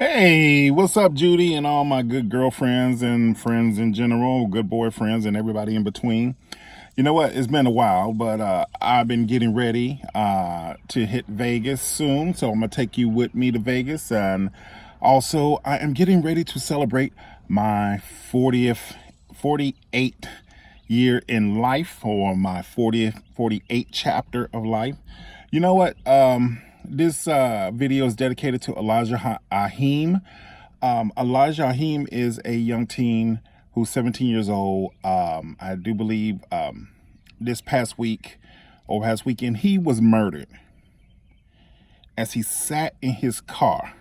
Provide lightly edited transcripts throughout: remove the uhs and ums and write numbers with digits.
Hey, what's up, Judy, and all my good girlfriends and friends in general, good boyfriends, and everybody in between. You know what? It's been a while, but I've been getting ready to hit Vegas soon, so I'm gonna take you with me to Vegas, and also I am getting ready to celebrate my 48th year in life, or my 48th chapter of life. You know what? This video is dedicated to Elijah Ahim. Elijah Ahim is a young teen who's 17 years old. I do believe this past week or past weekend, he was murdered as he sat in his car.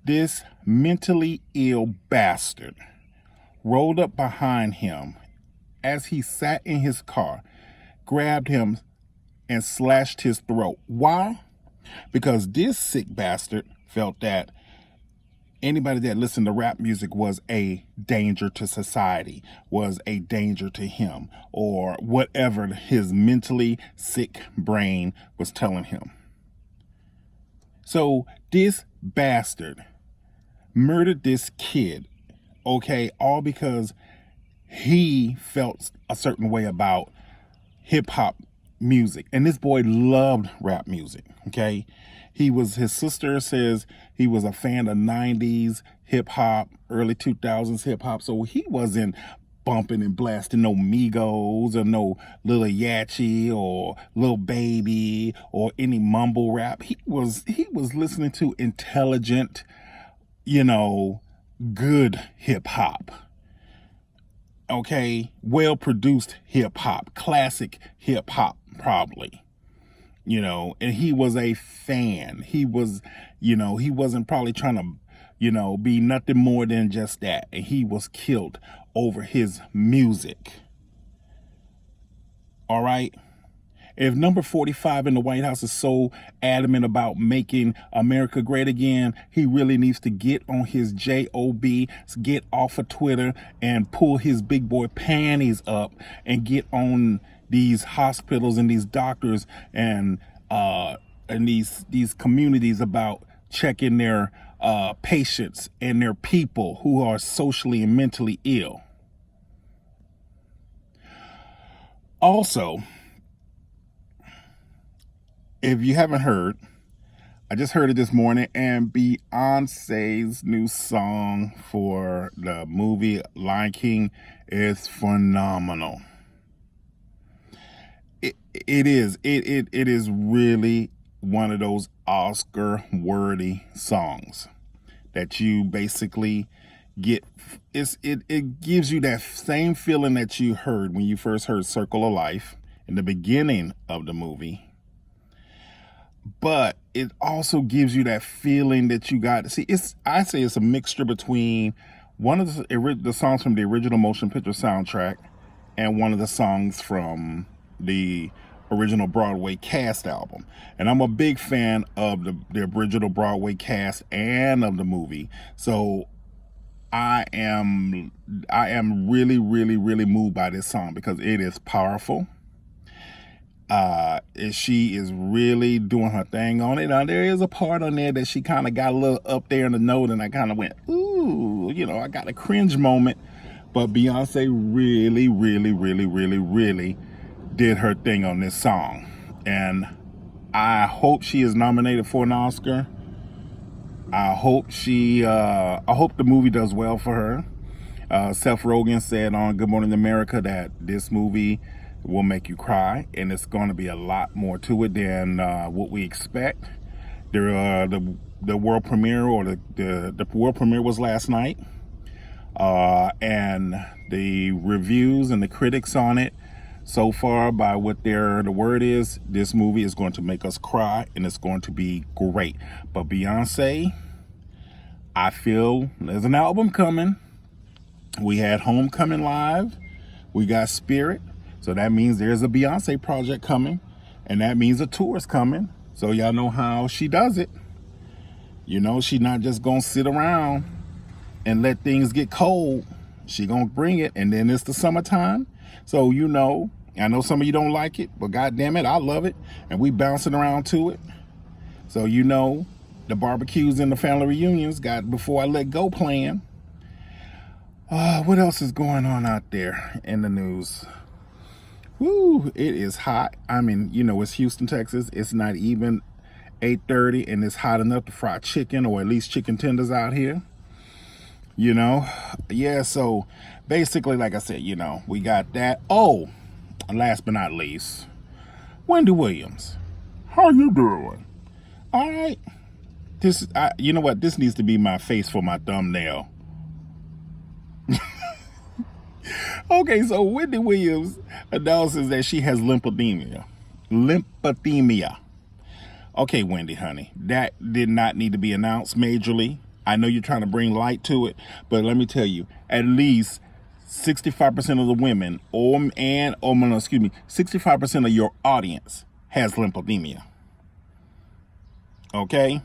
This mentally ill bastard rolled up behind him as he sat in his car, grabbed him, and slashed his throat. Why? Because this sick bastard felt that anybody that listened to rap music was a danger to society, was a danger to him, or whatever his mentally sick brain was telling him. So this bastard murdered this kid, okay, all because he felt a certain way about hip-hop music. And this boy loved rap music, okay? His sister says he was a fan of 90s hip-hop, early 2000s hip-hop, so he wasn't bumping and blasting no Migos or no Lil Yachty or Lil Baby or any mumble rap. He was listening to intelligent, good hip-hop. Okay, well-produced hip-hop, classic hip-hop, probably, and he was a fan. He was, he wasn't probably trying to, be nothing more than just that. And he was killed over his music. All right? If number 45 in the White House is so adamant about making America great again, he really needs to get on his job, get off of Twitter, and pull his big boy panties up and get on these hospitals and these doctors and these communities about checking their patients and their people who are socially and mentally ill. Also, if you haven't heard, I just heard it this morning, and Beyoncé's new song for the movie Lion King is phenomenal. It is really one of those Oscar-worthy songs that you basically get. It gives you that same feeling that you heard when you first heard Circle of Life in the beginning of the movie. But it also gives you that feeling that you got. See, I say it's a mixture between one of the songs from the original motion picture soundtrack and one of the songs from the original Broadway cast album. And I'm a big fan of the original Broadway cast and of the movie. So I am really, really, really moved by this song because it is powerful. She is really doing her thing on it. Now, there is a part on there that she kind of got a little up there in the note, and I kind of went, ooh, I got a cringe moment. But Beyonce really, really, really, really, really did her thing on this song. And I hope she is nominated for an Oscar. I hope the movie does well for her. Seth Rogen said on Good Morning America that this movie will make you cry, and it's going to be a lot more to it than what we expect. The world premiere, or the world premiere was last night, and the reviews and the critics on it so far, by what the word is, this movie is going to make us cry, and it's going to be great. But Beyonce, I feel there's an album coming. We had Homecoming Live, we got Spirit. So that means there's a Beyonce project coming, and that means a tour is coming. So y'all know how she does it. She's not just going to sit around and let things get cold. She going to bring it, and then it's the summertime. So, I know some of you don't like it, but God damn it, I love it. And we bouncing around to it. So, The barbecues and the family reunions got Before I Let Go playing. What else is going on out there in the news? Woo, it is hot. I mean, you know, it's Houston, Texas. It's not even 8:30 and it's hot enough to fry chicken or at least chicken tenders out here. You know, yeah, so basically, like I said, you know, we got that. Oh, and last but not least, Wendy Williams. How you doing? All right. You know what? This needs to be my face for my thumbnail. Okay, so Wendy Williams announces that she has lymphedema. Lymphedema. Okay, Wendy, honey, that did not need to be announced majorly. I know you're trying to bring light to it, but let me tell you, at least 65% of the women, 65% of your audience has lymphedema. Okay?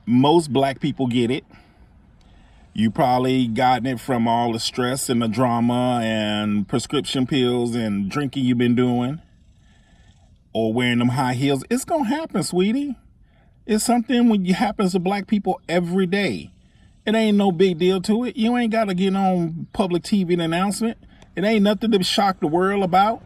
Most black people get it. You probably gotten it from all the stress and the drama and prescription pills and drinking you've been doing or wearing them high heels. It's going to happen, sweetie. It's something when it happens to black people every day. It ain't no big deal to it. You ain't got to get on public TV and announcement. It ain't nothing to shock the world about.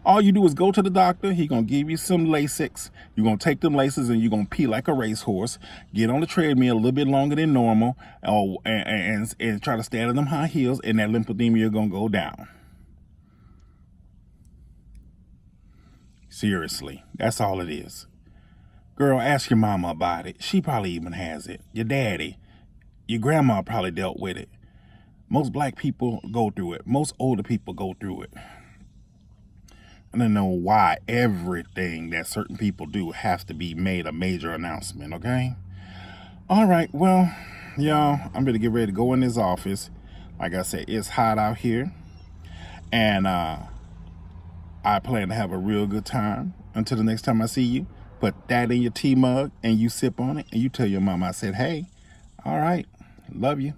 All you do is go to the doctor. He going to give you some Lasix. You're going to take them laces and you're going to pee like a racehorse. Get on the treadmill a little bit longer than normal and try to stand on them high heels, and that lymphedema is going to go down. Seriously, that's all it is. Girl, ask your mama about it. She probably even has it. Your daddy, your grandma probably dealt with it. Most black people go through it. Most older people go through it. I don't know why everything that certain people do has to be made a major announcement, okay? All right, well, y'all, I'm going to get ready to go in this office. Like I said, it's hot out here. And I plan to have a real good time. Until the next time I see you, put that in your tea mug and you sip on it and you tell your mama I said, hey, all right, love you.